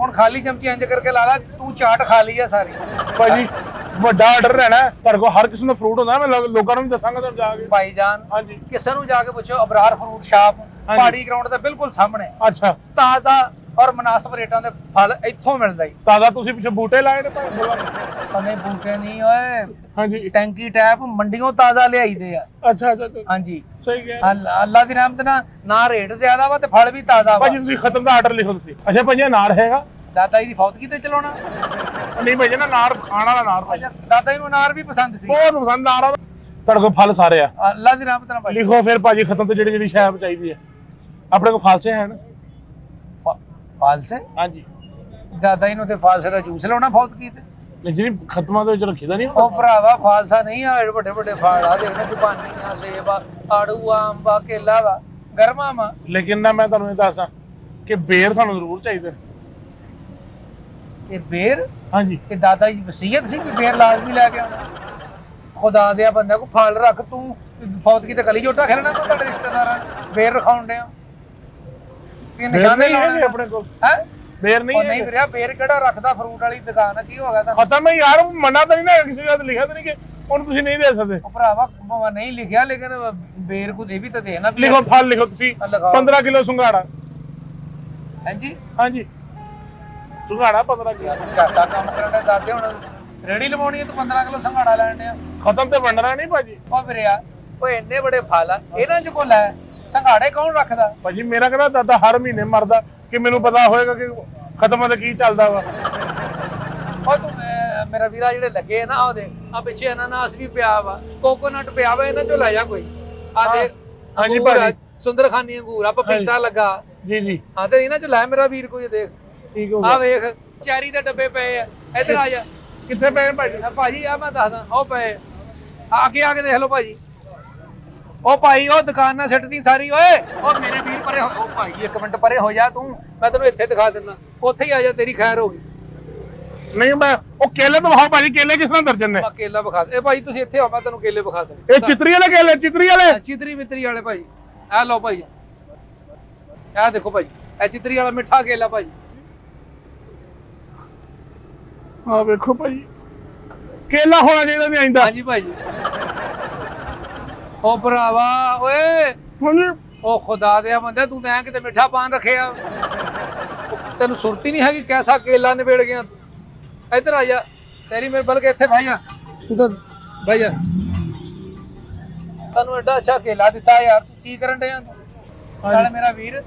ਹੁਣ ਖਾਲੀ ਚਮਚੀ ਇੰਜ ਕਰਕੇ ਲਾ ਲਾ, ਤੂੰ ਚਾਟ ਖਾ ਲਈ ਆ ਸਾਰੀ। ਭਾਜੀ ਵੱਡਾ ਆਰਡਰ ਲੈਣਾ, ਤੁਹਾਡੇ ਕੋਲ ਹਰ ਕਿਸਮ ਦਾ ਫਰੂਟ ਹੁੰਦਾ, ਮੈਂ ਲੋਕਾਂ ਨੂੰ ਵੀ ਦੱਸਾਂਗਾ ਤੁਹਾਨੂੰ ਜਾ ਕੇ। ਭਾਈਜਾਨ ਹਾਂਜੀ, ਕਿਸੇ ਨੂੰ ਜਾ ਕੇ ਪੁੱਛੋ, ਅਬਰਾਰ ਫਰੂਟ ਸ਼ਾਪ ਪਹਾੜੀ ਗਰਾਊਂਡ ਦੇ ਬਿਲਕੁਲ ਸਾਹਮਣੇ। ਅੱਛਾ। ਤਾਜ਼ਾ ਔਰ ਮੁਨਾਸਬ ਰੇਟਾਂ ਦੇ ਫਲ ਇੱਥੋਂ ਮਿਲਦਾ ਹੀ। ਤਾਜ਼ਾ ਤੁਸੀਂ ਪਿੱਛੇ ਬੂਟੇ ਲਾਏ ਨੇ ਭਾਈ? ਕੰਨੇ ਬੂਟੇ ਨਹੀਂ ਓਏ, ਹਾਂਜੀ। ਟੈਂਕੀ ਟੈਪ ਮੰਡੀਆਂ ਤਾਜ਼ਾ ਲਿਆਈਦੇ ਆ। ਅੱਛਾ। ਹਾਂਜੀ, ਸਹੀ ਗਿਆ। ਅੱਲਾ ਦੀ ਰਹਿਮਤ ਨਾਲ ਨਾ ਰੇਟ ਜ਼ਿਆਦਾ ਵਾ ਤੇ ਫਲ ਵੀ ਤਾਜ਼ਾ ਵਾ। ਭਾਜੀ ਤੁਸੀਂ ਖਤਮ ਦਾ ਆਰਡਰ ਲਿਖੋ ਤੁਸੀਂ। ਅੱਛਾ ਭਾਜੀ ਅਨਾਰ ਹੈਗਾ? ਦਾਦਾ ਜੀ ਦੀ ਫੌਤਗੀ ਤੇ ਚਲਾਉਣਾ? ਨਹੀਂ ਭਾਜੀ ਨਾ, ਅਨਾਰ ਖਾਣ ਵਾਲਾ ਅਨਾਰ। ਅੱਛਾ, ਦਾਦਾ ਜੀ ਨੂੰ ਅਨਾਰ ਵੀ ਪਸੰਦ ਸੀ? ਬਹੁਤ ਪਸੰਦ ਅਨਾਰ। ਤੁਹਾਡੇ ਕੋਲ ਫਲ ਸਾਰੇ ਆ? ਅੱਲਾ ਦੀ ਰਹਿਮਤ ਨਾਲ ਭਾਈ। ਲਿਖੋ ਫਿਰ ਭਾਜੀ ਖਤਮ ਤੇ ਜਿਹੜੀ ਸ਼ੈ ਚਾਹੀਦੀ ਹੈ। ਆਪਣੇ ਕੋਲ ਫਾਲਸੇ ਹਨ? ਫਾਲਸੇ? ਹਾਂਜੀ। ਦਾਦਾ ਜੀ ਨੂੰ ਤੇ ਫਾਲਸੇ ਦਾ ਜੂਸ ਲਾਉਣਾ ਫੌਤਗੀ ਤੇ? ਨਹੀਂ ਜਿਹੜੀ ਖਤਮਾਂ ਦੇ ਵਿੱਚ ਰੱਖੀਦਾ ਨਹੀਂ ਉਹ ਭਰਾਵਾ ਫਾਲਸਾ ਨਹੀਂ ਆ, ਵੱਡੇ ਵੱਡੇ ਫਲ ਆ ਦੇਖਣਾ, ਜੁਬਾਨੀ ਆ, ਸੇਬ ਆ, ਆੜੂ ਆ, ਅੰਬ ਆ, ਕੇਲਾ ਵਾ, ਗਰਮਾ ਵਾ। ਲੇਕਿਨ ਨਾ ਮੈਂ ਤੁਹਾਨੂੰ ਇਹ ਦੱਸਾਂ ਕਿ ਬੇਰ ਸਾਨੂੰ ਜ਼ਰੂਰ ਚਾਹੀਦੇ। ਇਹ ਬੇਰ ਹਾਂਜੀ ਇਹ ਦਾਦਾ ਜੀ ਵਸੀਅਤ ਸੀ ਕਿ ਬੇਰ ਲਾਜ਼ਮੀ ਲੈ ਕੇ ਆਉਣਾ। ਖੁਦਾ ਦਿਆ ਬੰਦਾ ਕੋ ਫਲ ਰੱਖ, ਤੂੰ ਫੌਤਗੀ ਤੇ ਕਲੀ ਜੋਟਾ ਖੇਲਣਾ ਤੂੰ ਤੁਹਾਡੇ ਰਿਸ਼ਤੇਦਾਰਾਂ ਬੇਰ ਰਖਾਉਣ ਡਿਆ। ਇਹ ਨਿਸ਼ਾਨੇ ਲਾਉਣੇ ਆਪਣੇ ਕੋਲ ਹੈ ਬੇਰ ਨਹੀਂ ਉਹ ਨਹੀਂ ਵੀਰਿਆ, ਬੇਰ ਕਿਹੜਾ ਰੱਖਦਾ ਫਰੂਟ ਵਾਲੀ ਦੁਕਾਨ ਆ, ਕੀ ਹੋ ਗਿਆ ਤਾਂ ਖਤਮ ਹੈ ਯਾਰ, ਮਨਾ ਤਾਂ ਨਹੀਂ ਨਾ ਕਿਸੇ ਜਗ੍ਹਾ ਤੇ ਲਿਖਿਆ ਤਾਂ ਨਹੀਂ ਕਿ ਹੁਣ ਤੁਸੀਂ ਨਹੀਂ ਦੇ ਸਕਦੇ। ਉਹ ਭਰਾਵਾ ਭਾਵੇਂ ਨਹੀਂ ਲਿਖਿਆ ਲੇਕਿਨ ਬੇਰ ਕੋ ਇਹ ਵੀ ਤਾਂ ਦੇਣਾ ਵੀ ਲਿਖੋ ਫਲ ਲਿਖੋ ਤੁਸੀਂ, 15 ਕਿਲੋ ਸੁੰਘਾੜਾ। ਹਾਂਜੀ ਹਾਂਜੀ ਸੁੰਘਾੜਾ 15 ਕਿਲੋ। ਕੈਸਾ ਕੰਮ ਕਰਨ ਦੇ ਦਾਦੇ, ਹੁਣ ਰੇੜੀ ਲਵਾਉਣੀ ਹੈ ਤੂੰ 15 ਕਿਲੋ ਸੰਘਾੜਾ ਲੈਣ ਡਿਆ। ਖਤਮ ਤੇ ਵੰਡਣਾ ਨਹੀਂ ਭਾਜੀ। ਉਹ ਵੀਰਿਆ ਉਹ ਇੰਨੇ ਬੜੇ ਫਲ ਆ, ਇਹਨਾਂ ਚ ਕੋ ਲੈ ਸੰਘਾੜੇ ਕੌਣ ਰੱਖਦਾ? ਭਾਜੀ ਮੇਰਾ ਕਹਿੰਦਾ ਦਾਦਾ ਹਰ ਮਹੀਨੇ ਮਰਦਾ ਕਿ ਮੈਨੂੰ ਪਤਾ ਹੋਏਗਾ ਕਿ ਖਤਮਾਂ ਤੇ ਕੀ ਚੱਲਦਾ ਵਾ। ਉਹ ਤੂੰ ਮੇਰਾ ਵੀਰਾ ਜਿਹੜੇ ਲੱਗੇ ਨਾ ਉਹਦੇ ਆ ਪਿੱਛੇ ਅਨਾਨਾਸ ਵੀ ਪਿਆ ਵਾ, ਕੋਕੋਨਟ ਪਿਆ ਵਾ, ਇਹਨਾਂ ਚੋਂ ਲੈ ਜਾ ਕੋਈ। ਆ ਦੇਖ ਹਾਂਜੀ ਭਾਜੀ, ਸੁੰਦਰਖਾਨੀ ਅੰਗੂਰ ਆ, ਪਪੀਤਾ ਲੱਗਾ। ਜੀ ਜੀ ਹਾਂ ਤੇ ਇਹਨਾਂ ਚ ਲੈ ਮੇਰਾ ਵੀਰ ਕੋਈ ਦੇਖ। ਠੀਕ ਹੋ ਆ ਗਿਆ। ਵੇਖ ਚੈਰੀ ਦੇ ਡੱਬੇ ਪਏ ਆ, ਇੱਧਰ ਆ ਜਾ। ਕਿੱਥੇ ਪਏ ਭਾਜੀ? ਆ ਭਾਜੀ ਆ ਮੈਂ ਦੱਸਦਾ, ਉਹ ਪਏ ਆ, ਅੱਗੇ ਆ ਕੇ ਦੇਖ ਲਓ ਭਾਜੀ। ਉਹ ਭਾਈ ਉਹ ਦੁਕਾਨ ਨਾਲ ਸਿੱਟਦੀ ਸਾਰੀ। ਓਏ ਉਹ ਮੇਰੇ ਵੀਰ ਪਰੇ ਹੋ, ਉਹ ਭਾਈ ਇੱਕ ਮਿੰਟ ਪਰੇ ਹੋ ਜਾ ਤੂੰ, ਮੈਂ ਤੈਨੂੰ ਇੱਥੇ ਦਿਖਾ ਦਿੰਦਾ, ਉੱਥੇ ਹੀ ਆ ਜਾ, ਤੇਰੀ ਖੈਰ ਹੋ ਗਈ। ਨਹੀਂ ਮੈਂ ਉਹ ਕੇਲੇ ਤਾਂ ਵਿਖਾਓ ਭਾਜੀ, ਕੇਲੇ ਕਿਸ ਤਰ੍ਹਾਂ ਦਰਜਨ ਨੇ? ਮੈਂ ਕੇਲਾ ਵਿਖਾ ਦੇ। ਇਹ ਭਾਈ ਤੁਸੀਂ ਇੱਥੇ ਆਓ, ਮੈਂ ਤੈਨੂੰ ਕੇਲੇ ਵਿਖਾ ਦਿੰਦਾ। ਇਹ ਚਿਤਰੀ ਵਾਲੇ ਕੇਲੇ, ਚਿਤਰੀ ਵਾਲੇ, ਚਿਤਰੀ ਮਿਤਰੀ ਵਾਲੇ ਭਾਈ। ਆ ਲਓ ਭਾਈ, ਆ ਦੇਖੋ ਭਾਈ, ਇਹ ਚਿਤਰੀ ਵਾਲਾ ਮਿੱਠਾ ਕੇਲਾ ਭਾਈ। ਆ ਵੇਖੋ ਭਾਜੀ, ਕੇਲਾ ਹੋਣਾ ਚਾਹੀਦਾ ਨਹੀਂ ਆਂਦਾ। ਹਾਂਜੀ ਭਾਈ। ਉਹ ਭਰਾਵਾ ਓਏ, ਉਹ ਖੁਦਾ ਦਿਆ ਬੰਦਾ, ਤੂੰ ਤਾਂ ਐ ਕਿਤੇ ਮਿੱਠਾ ਪਾਨ ਰੱਖਿਆ, ਤੈਨੂੰ ਸੁਰਤੀ ਨਹੀਂ ਹੈਗੀ ਕੈਸਾ ਕੇਲਾ ਨਿਬੇੜ ਗਿਆ। ਇੱਧਰ ਆ ਜਾ, ਤੇਰੀ ਮੇਰੇ ਬਲਕਿ ਇੱਥੇ ਭਾਈ ਆ, ਤੂੰ ਤਾਂ ਭਾਈ ਆ, ਤੈਨੂੰ ਐਡਾ ਅੱਛਾ ਕੇਲਾ ਦਿੱਤਾ ਯਾਰ, ਤੂੰ ਕੀ ਕਰਨ ਡਿਆ? ਨਾਲੇ ਮੇਰਾ ਵੀਰ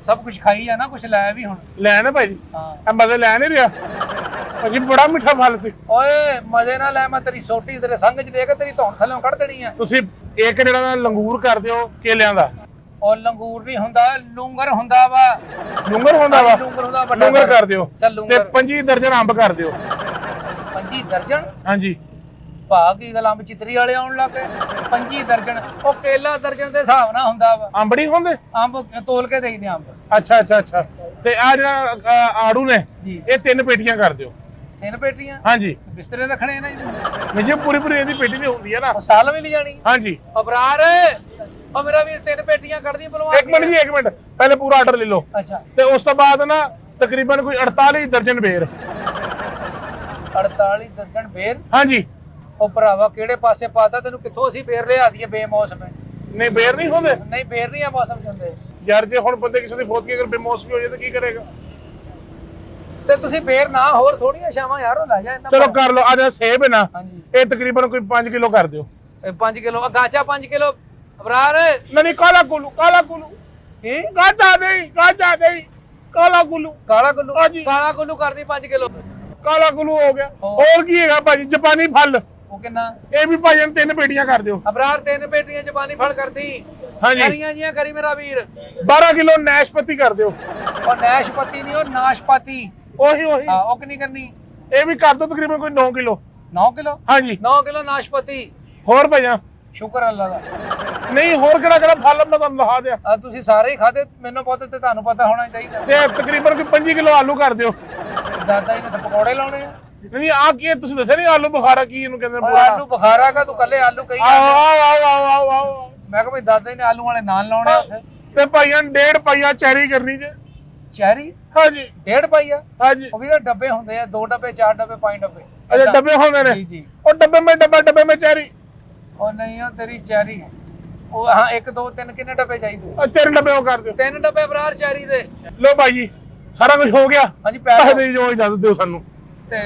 ਸਭ ਕੁਝ ਖਾਈ ਆ ਨਾ, ਕੁਝ ਲੈ ਵੀ ਹੁਣ ਲੈ ਨਾ ਭਾਜੀ। ਹਾਂ ਆ ਮਜ਼ੇ ਲੈ ਨਹੀਂ ਰਿਹਾ ਭਾਜੀ, ਬੜਾ ਮਿੱਠਾ ਫਲ ਸੀ। ਓਏ ਮਜ਼ੇ ਨਾਲ ਲੈ, ਮੈਂ ਤੇਰੀ ਸੋਟੀ ਤੇਰੇ ਸੰਗ 'ਚ ਦੇ ਕੇ ਤੇਰੀ ਧੌਣ ਥੱਲੋਂ ਕੱਢ ਦੇਣੀ ਆ। ਤੁਸੀਂ ਇੱਕ ਜਿਹੜਾ ਲੰਗੂਰ ਕਰ ਦਿਓ ਕੇਲਿਆਂ ਦਾ। ਉਹ ਲੰਗੂਰ ਨਹੀਂ ਹੁੰਦਾ, ਲੂੰਗਰ ਹੁੰਦਾ ਵਾ। ਲੂੰਗਰ ਹੁੰਦਾ ਵਾ, ਲੂੰਗਰ ਹੁੰਦਾ ਵੱਡਾ। ਲੂੰਗਰ ਕਰ ਦਿਓ ਚੱਲ ਤੇ ਲੂੰਗਰ 25 ਦਰਜਨ ਅੰਬ ਕਰ ਦਿਓ। 25 ਦਰਜਨ? ਹਾਂਜੀ ਭਾਗ ਦੀ ਗੱਲ, ਅੰਬ ਚਿਤਰੀ ਵਾਲੇ ਆਉਣ ਲੱਗ ਪਏ। 25 ਦਰਜਨ? ਉਹ ਕੇਲਾ ਦਰਜਨ ਦੇ ਹਿਸਾਬ ਨਾਲ ਹੁੰਦਾ ਵਾ। ਅੰਬ ਨਹੀਂ ਹੁੰਦੇ? ਅੰਬ ਤੋਲ ਕੇ ਦੇਈਦੇ ਅੰਬ। ਅੱਛਾ ਅੱਛਾ ਅੱਛਾ। ਤੇ ਆ ਜਿਹੜਾ ਆੜੂ ਨੇ ਜੀ, ਇਹ 3 ਪੇਟੀਆਂ ਕਰ ਦਿਓ। 3 ਪੇਟੀਆਂ? ਹਾਂਜੀ। ਬਿਸਤਰੇ ਰੱਖਣੇ ਇਹਨਾਂ ਦੇ? ਨਹੀਂ ਜੀ ਪੂਰੀ ਪੂਰੀ ਇਹਦੀ ਪੇਟੀ ਤੇ ਹੁੰਦੀ ਹੈ ਨਾ। ਉਹ ਸਾਲ ਵੀ ਨਹੀਂ ਜਾਣੀ? ਹਾਂਜੀ। ਅਬਰਾਰ ਉਹ ਮੇਰਾ ਵੀਰ 3 ਪੇਟੀਆਂ ਕੱਢ ਦੀ ਬਲਵਾ। ਇੱਕ ਮਿੰਟ ਜੀ, ਇੱਕ ਮਿੰਟ, ਪਹਿਲੇ ਪੂਰਾ ਆਰਡਰ ਲੈ ਲਓ। ਅੱਛਾ। ਤੇ ਉਸ ਤੋਂ ਬਾਅਦ ਨਾ ਤਕਰੀਬਨ ਕੋਈ 48 ਦਰਜਨ ਬੇਰ। 48 ਦਰਜਨ ਬੇਰ? ਹਾਂਜੀ। ਉਹ ਭਰਾਵਾ ਕਿਹੜੇ ਪਾਸੇ ਪਾਤਾ ਤੈਨੂੰ, ਕਿੱਥੋਂ ਅਸੀਂ ਬੇਰ ਲਿਆ ਦਈਏ ਬੇਮੌਸਮ? ਨਹੀਂ ਬੇਰ ਨਹੀਂ ਹੁੰਦੇ। ਨਹੀਂ ਬੇਰ ਨਹੀਂ ਆ ਮੌਸਮ ਚ ਹੁੰਦੇ ਯਾਰ, ਜੇ ਹੁਣ ਬੰਦੇ ਕਿਸੇ ਦੀ ਫੌਤਗੀ ਅਗਰ ਬੇਮੌਸਮੀ ਹੋ ਜਾਏ ਤਾਂ ਕੀ ਕਰੇਗਾ? ਤੇ ਤੁਸੀਂ ਬੇਰ ਨਾ ਹੋਰ ਥੋੜੀਆਂ ਛਾਵਾਂ ਯਾਰ, ਉਹ ਲੈ ਜਾ ਇਹਨਾਂ। ਚਲੋ ਕਰ ਲਓ। ਆ ਜਿਹੜਾ ਸੇਬ ਹੈ ਨਾ, ਹਾਂਜੀ, ਇਹ ਤਕਰੀਬਨ ਕੋਈ 5 ਕਿਲੋ ਕਰ ਦਿਓ। 5 ਕਿਲੋ ਗਾਚਾ? 5 ਕਿਲੋ ਅਬਰਾਰ? ਨਹੀਂ ਕਾਲਾ ਕੁੱਲੂ, ਕਾਲਾ ਕੁੱਲੂ। ਕੀ? ਗਾਚਾ ਨਹੀਂ, ਗਾਚਾ ਨਹੀਂ, ਕਾਲਾ ਕੁੱਲੂ। ਕਾਲਾ ਕੁੱਲੂ? ਹਾਂਜੀ। ਕਾਲਾ ਕੁੱਲੂ ਕਰਦੀ 5 ਕਿਲੋ। ਕਾਲਾ ਕੁੱਲੂ ਹੋ ਗਿਆ। ਹੋਰ ਕੀ ਹੈਗਾ ਭਾਜੀ? ਜਾਪਾਨੀ ਫਲ, ਉਹ ਕਿੰਨਾ? ਇਹ ਵੀ ਭਾਜੀ 3 ਪੇਟੀਆਂ ਕਰ ਦਿਓ। ਅਬਰਾਰ 3 ਪੇਟੀਆਂ ਜਾਪਾਨੀ ਫਲ ਕਰਦੀ। ਹਾਂਜੀ। ਕਰੀਆਂ ਜੀਆਂ ਕਰੀ ਮੇਰਾ ਵੀਰ। 12 ਕਿਲੋ ਨਾਸ਼ਪਤੀ ਕਰ ਦਿਓ। ਉਹ ਨਾਸ਼ਪਤੀ ਨਹੀਂ, ਉਹ ਨਾਸ਼ਪਾਤੀ। ਉਹੀ ਉਹੀ। ਹਾਂ, ਉਹ ਕਿੰਨੀ ਕਰਨੀ? ਇਹ ਵੀ ਕਰ ਦਿਓ ਤਕਰੀਬਨ ਕੋਈ 9 ਕਿਲੋ। 9 ਕਿਲੋ? ਹਾਂਜੀ। 9 ਕਿਲੋ ਨਾਸ਼ਪਤੀ। ਹੋਰ ਭਾਈਆ? ਸ਼ੁਕਰ ਅੱਲਾ ਦਾ। ਨਹੀਂ ਹੋਰ ਕਿਹੜਾ ਕਿਹੜਾ ਫਲ ਮੈਂ ਤੁਹਾਨੂੰ ਦਿਖਾ ਦਿਆਂ। ਆ ਤੁਸੀਂ ਸਾਰੇ ਹੀ ਖਾਦੇ, ਮੈਨੂੰ ਪਤਾ ਤੇ ਤੁਹਾਨੂੰ ਪਤਾ ਹੋਣਾ ਚਾਹੀਦਾ। ਤੇ ਤਕਰੀਬਨ ਕੋਈ 25 ਕਿਲੋ ਆਲੂ ਕਰ ਦਿਓ। ਦਾਦਾ ਜੀ ਨੇ ਤਾਂ ਪਕੌੜੇ ਲਾਉਣੇ ਆ। ਨਹੀਂ ਆ ਕੀ ਤੁਸੀਂ ਦੱਸਿਆ ਨਹੀਂ ਆਲੂ ਬੁਖਾਰਾ ਕੀ ਇਹਨੂੰ ਕਹਿੰਦੇ ਨੇ? ਆਲੂ ਬੁਖਾਰਾ ਕਾ ਤੂੰ ਕੱਲੇ ਆਲੂ ਕਹੀ ਆਓ ਆਓ ਆਓ ਆਓ ਆਓ। ਮੈਂ ਕਿਹਾ ਭਾਈ ਦਾਦਾ ਜੀ ਨੇ ਆਲੂ ਵਾਲੇ ਨਾਨ ਲਾਉਣੇ ਉੱਥੇ। ਤੇ ਭਾਈਆਂ 1.5 ਪਾਈਆ ਚੈਰੀ ਕਰਨੀ ਜੇ। ਚੈਰੀ? ਹਾਂਜੀ। 1.5 ਪਾਈਆ? ਹਾਂਜੀ। ਉਹ ਵੀ ਤਾਂ ਡੱਬੇ ਹੁੰਦੇ ਆ, 2 ਡੱਬੇ, 4 ਡੱਬੇ, 5 ਡੱਬੇ। ਅੱਛਾ ਡੱਬੇ ਹੁੰਦੇ ਨੇ? ਜੀ ਜੀ। ਉਹ ਡੱਬੇ ਮੈਂ ਡੱਬੇ ਮੈਂ ਚੈਰੀ। ਉਹ ਨਹੀਂ, ਉਹ ਤੇਰੀ ਚੈਰੀ। ਉਹ ਹਾਂ 1 2 3 ਕਿੰਨੇ ਡੱਬੇ ਚਾਹੀਦੇ? 3 ਡੱਬੇ ਉਹ ਕਰ ਦਿਓ। 3 ਡੱਬੇ ਬਰਾਰ ਚੈਰੀ ਦੇ। ਲੋ ਭਾਈ ਜੀ, ਸਾਰਾ ਕੁਝ ਹੋ ਗਿਆ। ਹਾਂਜੀ ਪੈਕ ਪੈਸੇ ਦੇ ਜੋ ਇਜਾਜ਼ਤ ਦਿਓ ਸਾਨੂੰ। ਤੇ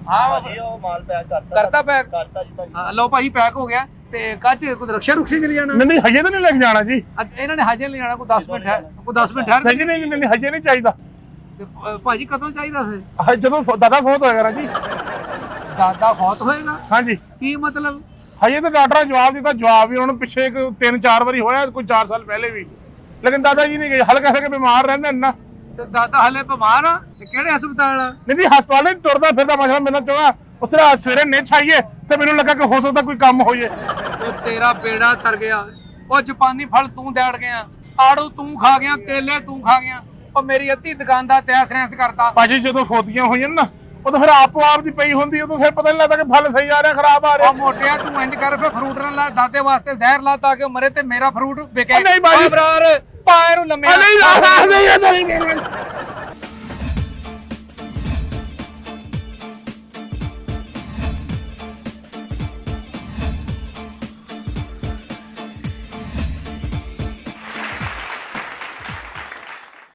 ਹਾਂ ਭਾਜੀ ਉਹ ਮਾਲ ਪੈਕ ਕਰਤਾ ਕਰਤਾ ਪੈਕ? ਕਰਤਾ ਜੀ ਭਾਜੀ। ਹਾਂ ਲਓ ਭਾਈ ਪੈਕ ਹੋ ਗਿਆ। ਤੇ ਕੱਚ ਕੋਈ ਰਕਸ਼ਾ ਰੁਕਸ਼ੇ ਚਲੀ ਜਾਣਾ? ਨਹੀਂ ਹਜੇ ਤਾਂ ਨਹੀਂ ਲੈ ਕੇ ਜਾਣਾ ਜੀ। ਅੱਛਾ ਇਹਨਾਂ ਨੇ ਹਜੇ ਨਹੀਂ ਜਾਣਾ, ਕੋਈ 10 ਮਿੰਟ ਹੈ, ਕੋਈ 10 ਮਿੰਟ ਠਹਿਰ। ਨਹੀਂ ਨਹੀਂ ਨਹੀਂ ਹਜੇ ਨਹੀਂ ਚਾਹੀਦਾ। ਤੇ ਭਾਜੀ ਕਦੋਂ ਚਾਹੀਦਾ ਫਿਰ? ਜਦੋਂ ਦਾਦਾ ਫੌਤ ਹੋਏਗਾ ਨਾ ਜੀ। ਦਾਦਾ ਫੌਤ ਹੋਏਗਾ? ਹਾਂਜੀ। ਕੀ ਮਤਲਬ? ਹਜੇ ਤਾਂ ਡਾਕਟਰ ਨੇ ਜਵਾਬ ਦਿੱਤਾ। ਜਵਾਬ ਵੀ ਉਹਨਾਂ ਨੂੰ ਪਿੱਛੇ 3-4 ਵਾਰੀ ਹੋਇਆ, ਕੋਈ 4 ਸਾਲ ਪਹਿਲੇ ਵੀ। ਲੇਕਿਨ ਦਾਦਾ ਜੀ ਨਹੀਂ ਗਏ, ਹਲਕਾ ਹਲਕਾ ਬਿਮਾਰ ਰਹਿੰਦੇ ਨੇ ਨਾ, ਤੇ ਦਾਦਾ ਹਲੇ ਬਿਮਾਰ ਆ ਤੇ ਕਿਹੜੇ ਹਸਪਤਾਲ ਆ? ਨਹੀਂ ਹਸਪਤਾਲ ਨਹੀਂ ਤੁਰਦਾ ਫਿਰਦਾ ਮਸਲਾ ਮੈਨੂੰ ਚੋਗਾ ਉਸ ਰਾਤ ਸਵੇਰੇ ਨਿੱਛ ਆਈਏ ਤੇ ਮੈਨੂੰ ਲੱਗਾ ਕਿ ਹੋ ਸਕਦਾ ਕੋਈ ਕੰਮ ਹੋ ਜੇ। ਉਹ ਤੇਰਾ ਬੇੜਾ ਤਰ ਗਿਆ। ਉਹ ਜਾਪਾਨੀ ਫਲ ਤੂੰ ਦੇੜ ਗਿਆ, ਆੜੂ ਤੂੰ ਖਾ ਗਿਆ, ਕੇਲੇ ਤੂੰ ਖਾ ਗਿਆ, ਉਹ ਮੇਰੀ ਅੱਧੀ ਦੁਕਾਨ ਦਾ ਤੈਸ ਰੈਂਸ ਕਰਤਾ। ਭਾਜੀ ਜਦੋਂ ਫੋਤੀਆਂ ਹੋਈਆਂ ਨਾ ਉਦੋਂ ਫਿਰ ਆਪੋ ਆਪ ਦੀ ਪਈ ਹੁੰਦੀ ਉਦੋਂ ਫਿਰ ਪਤਾ ਨਹੀਂ ਲੱਗਦਾ ਕਿ ਫਲ ਸਹੀ ਆ ਰਿਹਾ ਖਰਾਬ ਆ ਰਿਹਾ। ਉਹ ਮੋਟਿਆ ਤੂੰ ਇੰਜ ਕਰ ਫੇ ਫਰੂਟ ਨਾ ਲਾ, ਦਾਦੇ ਵਾਸਤੇ ਜ਼ਹਿਰ ਲਾ ਤਾਂ ਕਿ ਉਹ ਮਰੇ ਤੇ ਮੇਰਾ ਫਰੂਟ ਵਿਕੇ। ਨਹੀਂ ਬਾਜੀ। ਬਰਾਰ ਪਾ ਇਹਨੂੰ ਲੰਮਿਆ। ਨਹੀਂ